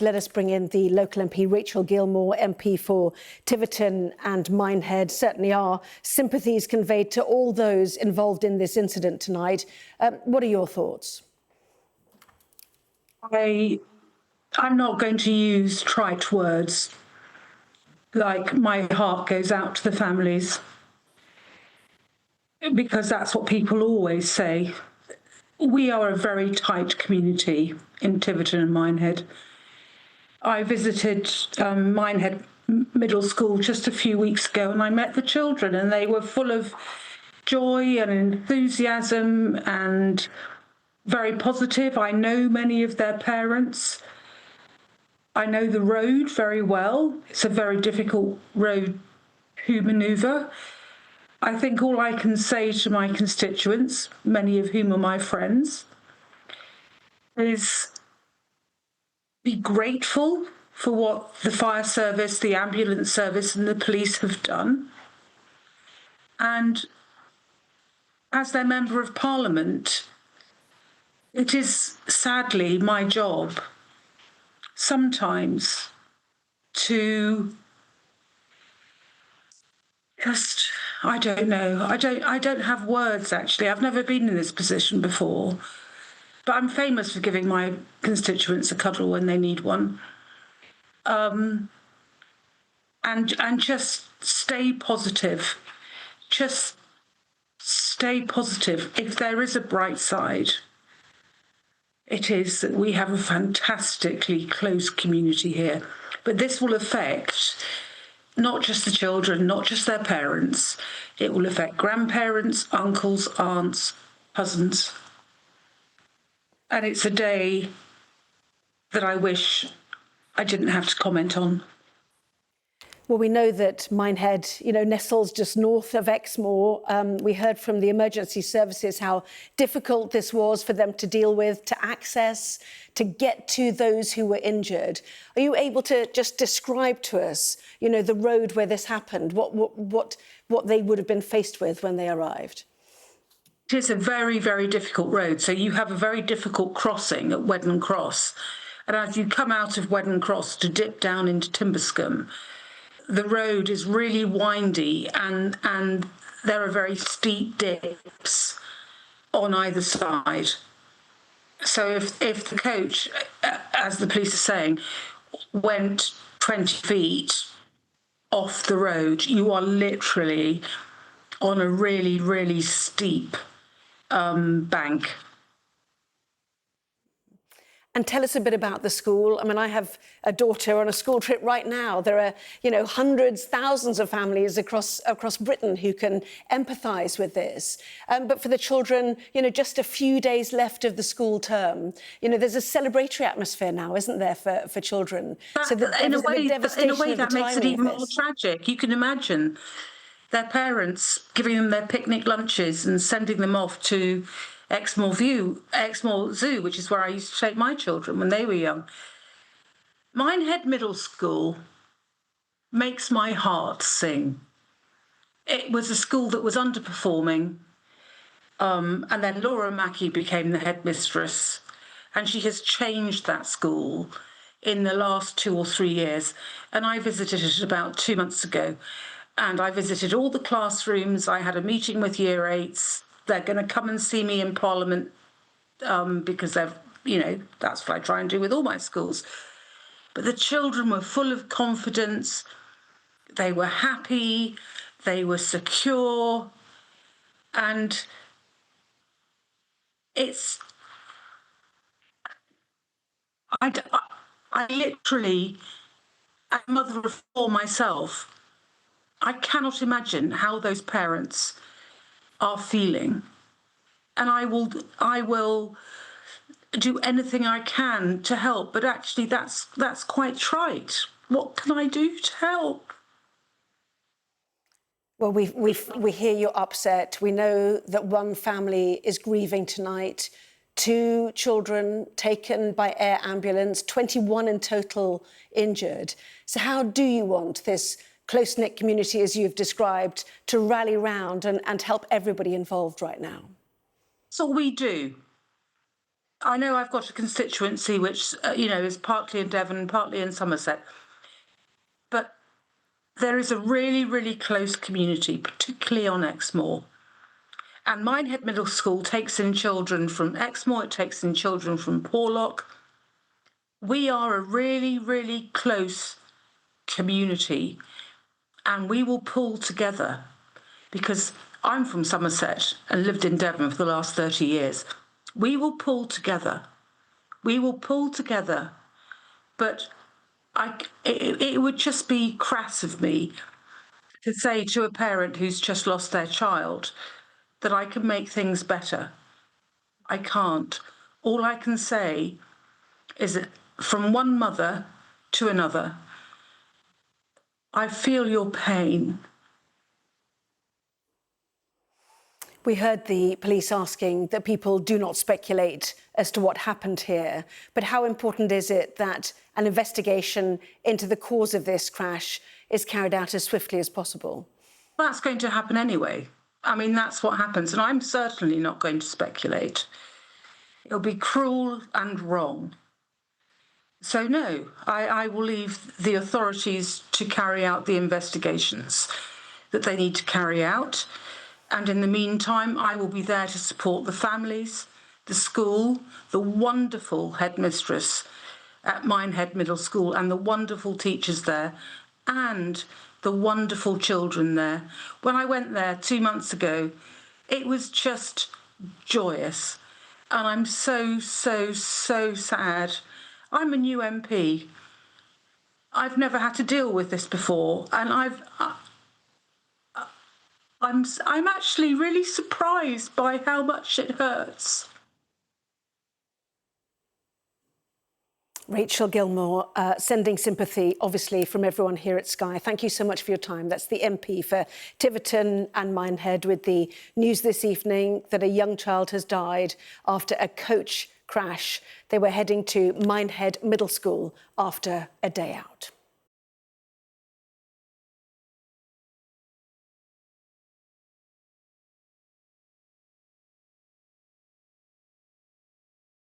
Let us bring in the local MP, Rachel Gilmour, MP for Tiverton and Minehead. Certainly our sympathies conveyed to all those involved in this incident tonight. What are your thoughts? I'm not going to use trite words like my heart goes out to the families, because that's what people always say. We are a very tight community in Tiverton and Minehead. I visited Minehead Middle School just a few weeks ago, and I met the children, and they were full of joy and enthusiasm and very positive. I know many of their parents. I know the road very well. It's a very difficult road to manoeuvre. I think all I can say to my constituents, many of whom are my friends, is be grateful for what the fire service, the ambulance service and the police have done. And as their member of parliament, it is sadly my job sometimes to just, I don't know, I don't have words actually. I've never been in this position before. But I'm famous for giving my constituents a cuddle when they need one. And just stay positive. Just stay positive. If there is a bright side, it is that we have a fantastically close community here. But this will affect not just the children, not just their parents. It will affect grandparents, uncles, aunts, cousins. And it's a day that I wish I didn't have to comment on. Well, we know that Minehead, nestles just north of Exmoor. We heard from the emergency services how difficult this was for them to deal with, to access, to get to those who were injured. Are you able to just describe to us, the road where this happened, what they would have been faced with when they arrived? It is a very, very difficult road. So you have a very difficult crossing at Wedden Cross. And as you come out of Wedden Cross to dip down into Timberscombe, the road is really windy and there are very steep dips on either side. So if the coach, as the police are saying, went 20 feet off the road, you are literally on a really, really steep bank. And tell us a bit about the school. I mean, I have a daughter on a school trip right now. There are, hundreds, thousands of families across Britain who can empathise with this. But for the children, just a few days left of the school term, there's a celebratory atmosphere now, isn't there, for children? In a way, that makes it even more tragic. You can imagine their parents giving them their picnic lunches and sending them off to Exmoor Zoo, which is where I used to take my children when they were young. Minehead Middle School makes my heart sing. It was a school that was underperforming, and then Laura Mackey became the headmistress, and she has changed that school in the last 2 or 3 years. And I visited it about 2 months ago, and I visited all the classrooms. I had a meeting with Year 8s. They're going to come and see me in Parliament because they've, that's what I try and do with all my schools. But the children were full of confidence. They were happy. They were secure. And I literally, as a mother of 4 myself, I cannot imagine how those parents are feeling, and I will do anything I can to help. But actually, that's quite trite. What can I do to help? Well, we hear you're upset. We know that one family is grieving tonight. 2 children taken by air ambulance, 21 in total injured. So how do you want this close-knit community, as you've described, to rally round and help everybody involved right now? That's all we do. I know I've got a constituency which, is partly in Devon, partly in Somerset, but there is a really, really close community, particularly on Exmoor. And Minehead Middle School takes in children from Exmoor, it takes in children from Porlock. We are a really, really close community, and we will pull together, because I'm from Somerset and lived in Devon for the last 30 years. We will pull together. We will pull together, but it would just be crass of me to say to a parent who's just lost their child that I can make things better. I can't. All I can say is that from one mother to another, I feel your pain. We heard the police asking that people do not speculate as to what happened here, but how important is it that an investigation into the cause of this crash is carried out as swiftly as possible? That's going to happen anyway. I mean, that's what happens, and I'm certainly not going to speculate. It'll be cruel and wrong. So no, I will leave the authorities to carry out the investigations that they need to carry out. And in the meantime, I will be there to support the families, the school, the wonderful headmistress at Minehead Middle School and the wonderful teachers there and the wonderful children there. When I went there 2 months ago, it was just joyous. And I'm so, so, so sad. I'm a new MP. I've never had to deal with this before, and I'm actually really surprised by how much it hurts. Rachel Gilmour, sending sympathy, obviously, from everyone here at Sky. Thank you so much for your time. That's the MP for Tiverton and Minehead, with the news this evening that a young child has died after a coach crash. They were heading to Minehead Middle School after a day out.